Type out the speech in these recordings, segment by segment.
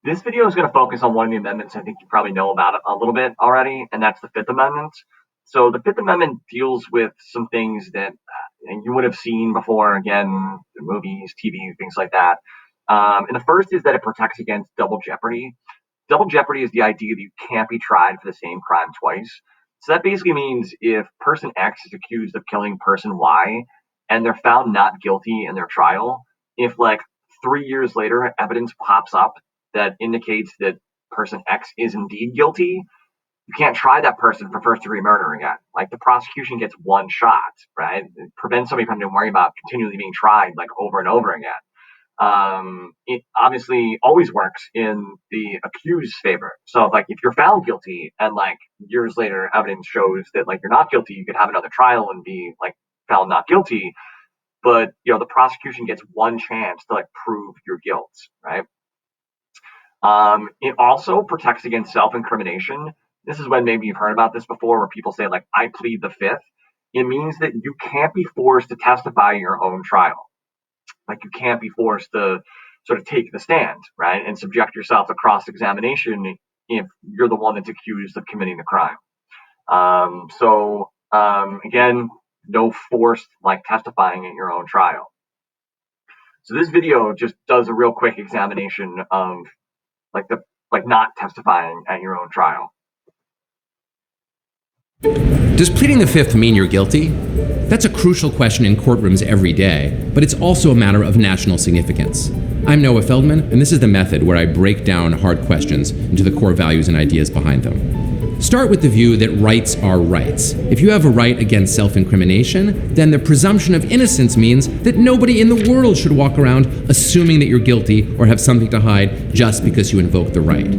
This video is going to focus on one of the amendments I think you probably know about a little bit already, and that's the Fifth Amendment. So the Fifth Amendment deals with some things that you would have seen before, again, in movies, TV, things like that. And the first is that it protects against double jeopardy. Double jeopardy is the idea that you can't be tried for the same crime twice. So that basically means if person X is accused of killing person Y and they're found not guilty in their trial, if like 3 years later evidence pops up that indicates that person X is indeed guilty, you can't try that person for first degree murder again. Like the prosecution gets one shot, right? It prevents somebody from having to worry about continually being tried like over and over again. It obviously always works in the accused's favor. So like if you're found guilty and like years later evidence shows that like you're not guilty, you could have another trial and be like found not guilty. But the prosecution gets one chance to like prove your guilt, right? It also protects against self-incrimination. This is when maybe you've heard about this before, where people say like, I plead the fifth. It means that you can't be forced to testify in your own trial. Like you can't be forced to sort of take the stand, right? And subject yourself to cross-examination if you're the one that's accused of committing the crime. Again, no forced like testifying in your own trial. So this video just does a real quick examination of like not testifying at your own trial. Does pleading the fifth mean you're guilty? That's a crucial question in courtrooms every day, but it's also a matter of national significance. I'm Noah Feldman, and this is The Method, where I break down hard questions into the core values and ideas behind them. Start with the view that rights are rights. If you have a right against self-incrimination, then the presumption of innocence means that nobody in the world should walk around assuming that you're guilty or have something to hide just because you invoke the right.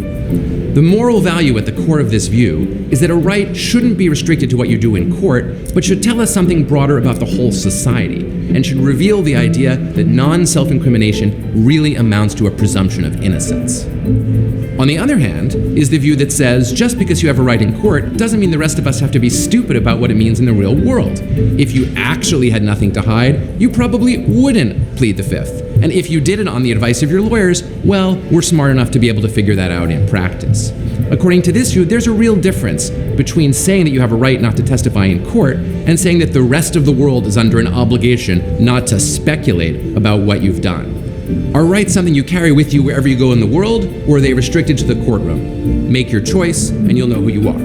The moral value at the core of this view is that a right shouldn't be restricted to what you do in court, but should tell us something broader about the whole society, and should reveal the idea that non-self-incrimination really amounts to a presumption of innocence. On the other hand, is the view that says just because you have a right in court doesn't mean the rest of us have to be stupid about what it means in the real world. If you actually had nothing to hide, you probably wouldn't plead the fifth. And if you did it on the advice of your lawyers, well, we're smart enough to be able to figure that out in practice. According to this view, there's a real difference between saying that you have a right not to testify in court and saying that the rest of the world is under an obligation not to speculate about what you've done. Are rights something you carry with you wherever you go in the world, or are they restricted to the courtroom? Make your choice, and you'll know who you are.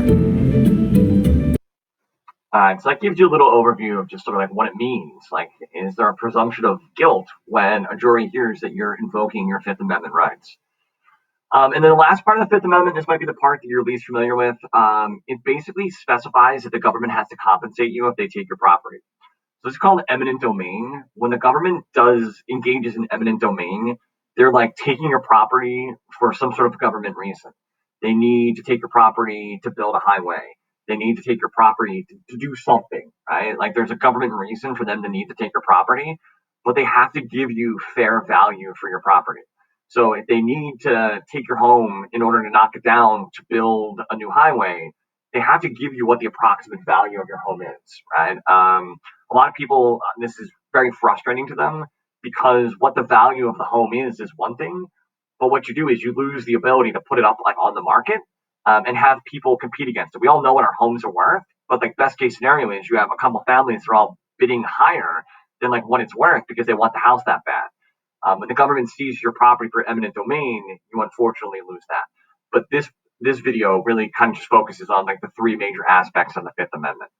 So that gives you a little overview of just sort of like what it means. Like, is there a presumption of guilt when a jury hears that you're invoking your Fifth Amendment rights? And then the last part of the Fifth Amendment, this might be the part that you're least familiar with. It basically specifies that the government has to compensate you if they take your property. So it's called eminent domain. When the government engages in eminent domain, they're like taking your property for some sort of government reason. They need to take your property to build a highway. They need to take your property to do something, right? Like there's a government reason for them to need to take your property, but they have to give you fair value for your property. So if they need to take your home in order to knock it down to build a new highway, they have to give you what the approximate value of your home is, right? A lot of people, this is very frustrating to them because what the value of the home is one thing, but what you do is you lose the ability to put it up like on the market and have people compete against it. We all know what our homes are worth, but like best case scenario is you have a couple families that are all bidding higher than like what it's worth because they want the house that bad. When the government seizes your property for eminent domain, you unfortunately lose that. But this video really kind of just focuses on like the three major aspects of the Fifth Amendment.